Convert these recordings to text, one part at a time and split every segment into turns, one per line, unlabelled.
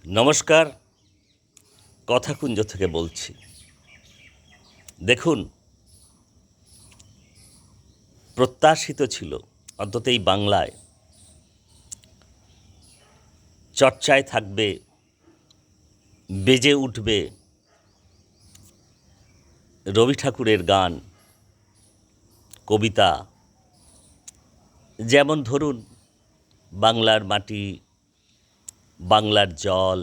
নমস্কার, কথাকুঞ্জ থেকে বলছি। দেখুন, প্রত্যাশিত ছিল অন্তত এই বাংলায় চর্চায় থাকবে, বেজে উঠবে রবি ঠাকুরের গান, কবিতা। যেমন ধরুন, বাংলার মাটি, বাংলার জল,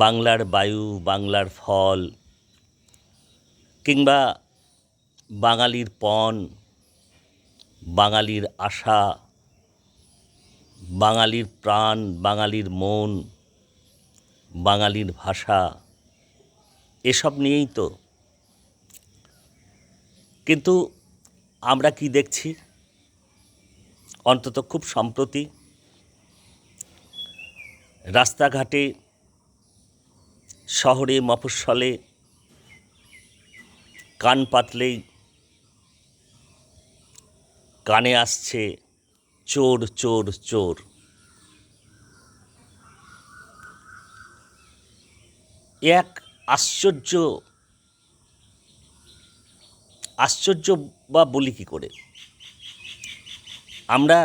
বাংলার বায়ু, বাংলার ফল, কিংবা বাঙালির পণ, বাঙালির আশা, বাঙালির প্রাণ, বাঙালির মন, বাঙালির ভাষা, এসব নিয়েই তো। কিন্তু আমরা কি দেখছি, অন্তত খুব সম্প্রতি রাস্তাঘাটে, শহরে, মফস্বলে কান পাতলেই কানে আসছে চোর চোর চোর। এক আশ্চর্য আশ্চর্য বা বলি কী করে, আমরা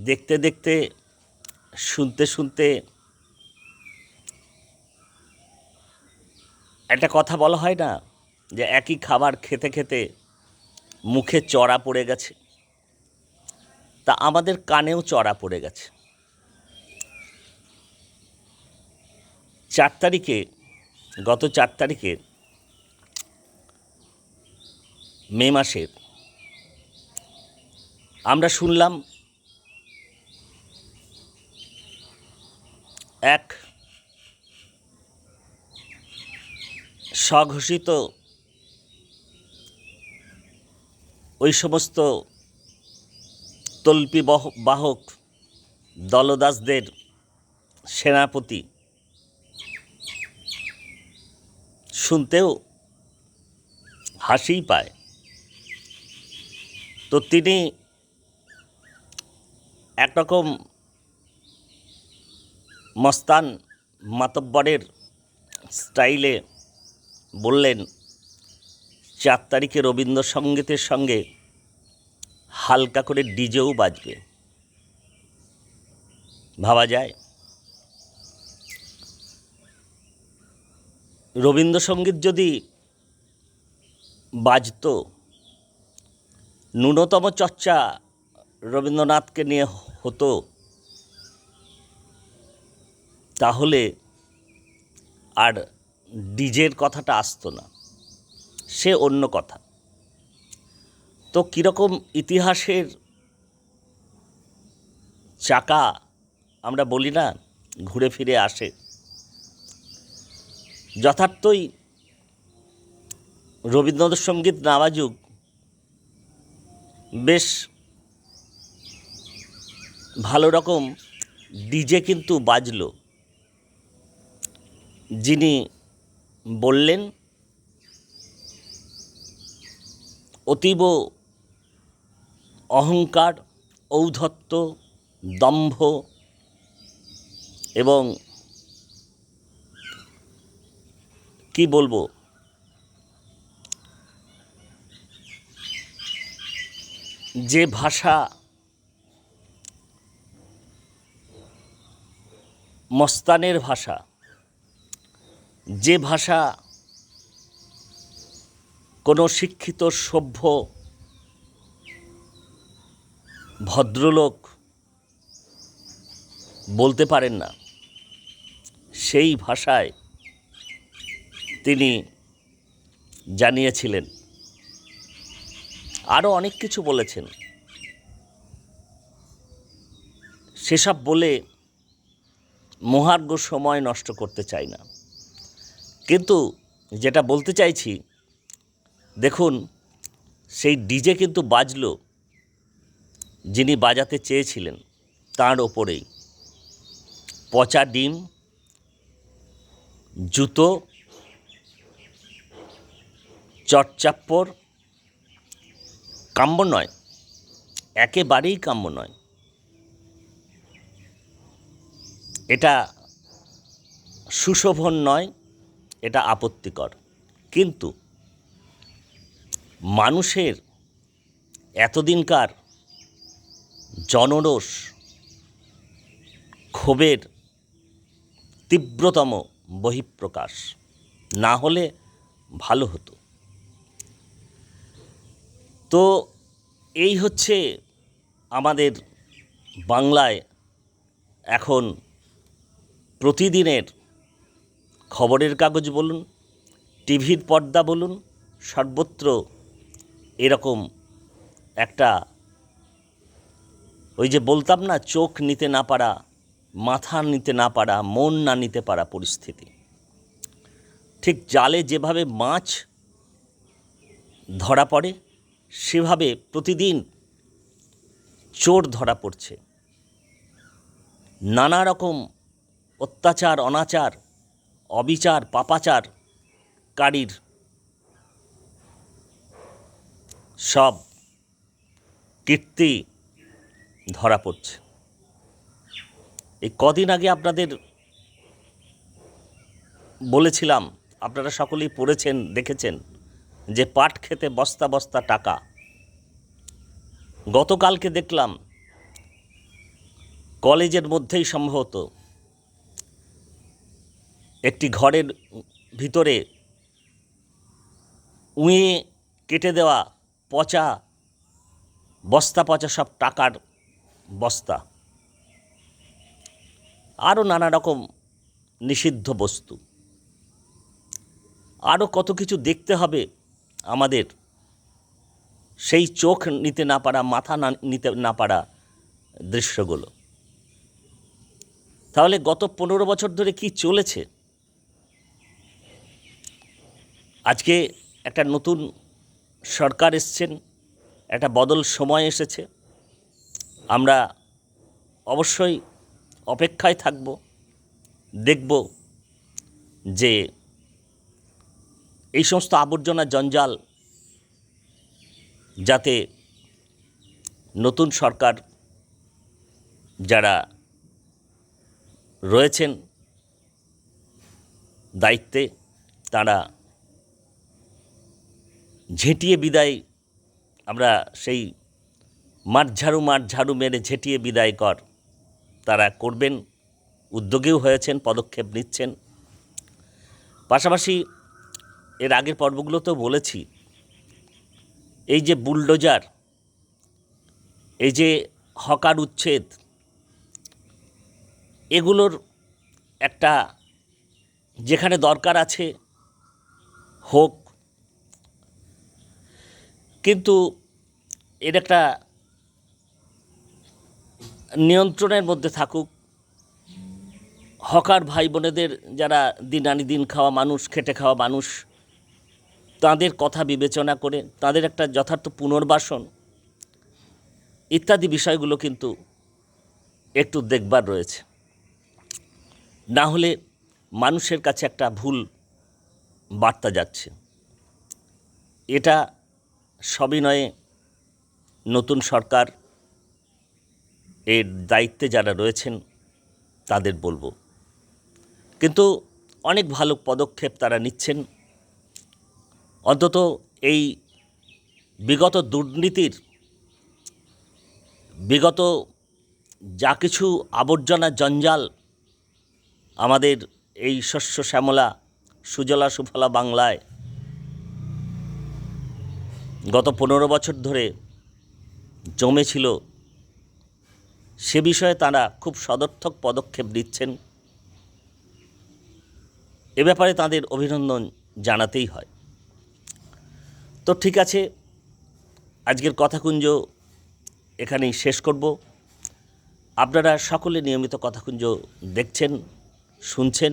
দেখতে দেখতে, শুনতে শুনতে, একটা কথা বলা হয় না যে একই খাবার খেতে খেতে মুখে চড়া পড়ে গেছে, তা আমাদের কানেও চড়া পড়ে গেছে। 4 তারিখে, গত 4 তারিখে মে মাসের, আমরা শুনলাম এক স্বঘোষিত ওই সমস্ত তল্পি বাহক দলদাসদের সেনাপতি, শুনতেও হাসিই পায়। তো তিনি একরকম মস্তান মাতব্বরের স্টাইলে বললেন, 4 তারিখে রবীন্দ্রসঙ্গীতের সঙ্গে হালকা করে ডিজেও বাজবে। ভাবা যায়, রবীন্দ্রসঙ্গীত যদি বাজতো, ন্যূনতম চর্চা রবীন্দ্রনাথকে নিয়ে হতো, তাহলে আর ডিজের কথাটা আসতো না, সে অন্য কথা। তো কীরকম ইতিহাসের চাকা আমরা বলি না, ঘুরে ফিরে আসে। যথার্থই রবীন্দ্রসঙ্গীত না বাজুক, বেশ ভালো রকম ডিজে কিন্তু বাজলো। যিনি বললেন, অতীব অহংকার, ঔদ্ধত্য, দম্ভ এবং কি বলবো, যে ভাষা মস্তানের ভাষা, যে ভাষা কোনো শিক্ষিত সভ্য ভদ্রলোক বলতে পারেন না, সেই ভাষায় তিনি জানিয়েছিলেন। আরও অনেক কিছু বলেছেন, সেসব বলে মহার্ঘ সময় নষ্ট করতে চাই না। কিন্তু যেটা বলতে চাইছি, দেখুন, সেই ডিজে কিন্তু বাজলো যিনি বাজাতে চেয়েছিলেন তার ওপরেই। পচা ডিম, জুতো, চটচাপ্পর, কাম্য নয়, একেবারেই কাম্য নয়। এটা সুশোভন নয়, এটা আপত্তিকর। কিন্তু মানুষের এতদিনকার জনরোষ, ক্ষোভের তীব্রতম বহিঃপ্রকাশ না হলে ভালো হতো। তো এই হচ্ছে আমাদের বাংলায় এখন প্রতিদিনের খবরের কাগজ বলুন, টিভির পর্দা বলুন, সর্বত্র এরকম একটা, ওই যে বলতাম না, চোখ নিতে না পারা, মাথা নিতে না পারা, মন না নিতে পারা পরিস্থিতি। ঠিক জালে যেভাবে মাছ ধরা পড়ে, সেভাবে প্রতিদিন চোর ধরা পড়ছে। নানা রকম অত্যাচার, অনাচার, অবিচার, পাপাচারকারীর সব কীর্তি ধরা পড়ছে। এই কদিন আগে আপনাদের বলেছিলাম, আপনারা সকলেই পড়েছেন, দেখেছেন, যে পাট খেতে বস্তা বস্তা টাকা। গতকালকে দেখলাম কলেজের মধ্যেই সম্ভবত একটি ঘরের ভিতরে উঁয়ে কেটে দেওয়া পচা বস্তা, পচা সব টাকার বস্তা, আরও নানা রকম নিষিদ্ধ বস্তু, আরও কত কিছু দেখতে হবে আমাদের। সেই চোখ নিতে না পারা, মাথা নিতে না পারা দৃশ্যগুলো। তাহলে গত 15 বছর ধরে কি চলেছে? আজকে একটা নতুন সরকার এসছেন, একটা বদল সময় এসেছে। আমরা অবশ্যই অপেক্ষায় থাকব, দেখব যে এই সমস্ত আবর্জনা জঞ্জাল যাতে নতুন সরকার যারা রয়েছেন দায়িত্বে, তারা ঝেঁটিয়ে বিদায়, আমরা সেই মাঠ ঝাড়ু মেরে ঝেঁটিয়ে বিদায় কর তারা করবেন, উদ্যোগীও হয়েছেন, পদক্ষেপ নিচ্ছেন। পাশাপাশি এর আগের পর্বগুলোতেও বলেছি, এই যে বুলডোজার, এই যে হকার উচ্ছেদ, এগুলোর একটা যেখানে দরকার আছে হোক, কিন্তু এর একটা নিয়ন্ত্রণের মধ্যে থাকুক। হকার ভাই বোনেদের, যারা দিন আনি দিন খাওয়া মানুষ, খেটে খাওয়া মানুষ, তাদের কথা বিবেচনা করে তাদের একটা যথার্থ পুনর্বাসন ইত্যাদি বিষয়গুলো কিন্তু একটু দেখবার রয়েছে। না হলে মানুষের কাছে একটা ভুল বার্তা যাচ্ছে। এটা সবিনয়ে নতুন সরকার এর দায়িত্বে যারা রয়েছেন তাদের বলবো। কিন্তু অনেক ভালো পদক্ষেপ তারা নিচ্ছেন। অন্তত এই বিগত দুর্নীতির, বিগত যা কিছু আবর্জনা জঞ্জাল আমাদের এই শস্য শ্যামলা সুজলা সুফলা বাংলায় গত 15 বছর ধরে জমেছিল, সে বিষয়ে তারা খুব সদর্থক পদক্ষেপ নিচ্ছেন। এ ব্যাপারে তাদের অভিনন্দন জানাতেই হয়। তো ঠিক আছে, আজকের কথাকুঞ্জ এখানেই শেষ করব। আপনারা সকলে নিয়মিত কথাকুঞ্জ দেখছেন, শুনছেন,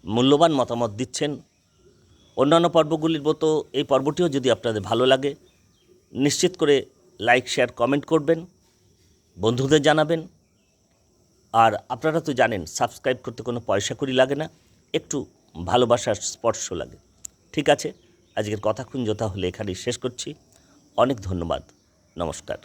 মূল্যবান মতামত দিচ্ছেন। অন্যান্য পর্বগুলির মতো এই পর্বটিও যদি আপনাদের ভালো লাগে, নিশ্চিত করে লাইক, শেয়ার, কমেন্ট করবেন, বন্ধুদের জানাবেন। আর আপনারা তো জানেন, সাবস্ক্রাইব করতে কোনো পয়সা কড়ি লাগে না, একটু ভালোবাসার স্পর্শ লাগে। ঠিক আছে, আজকের কথাকুঞ্জ তাহলে এখানেই শেষ করছি। অনেক ধন্যবাদ, নমস্কার।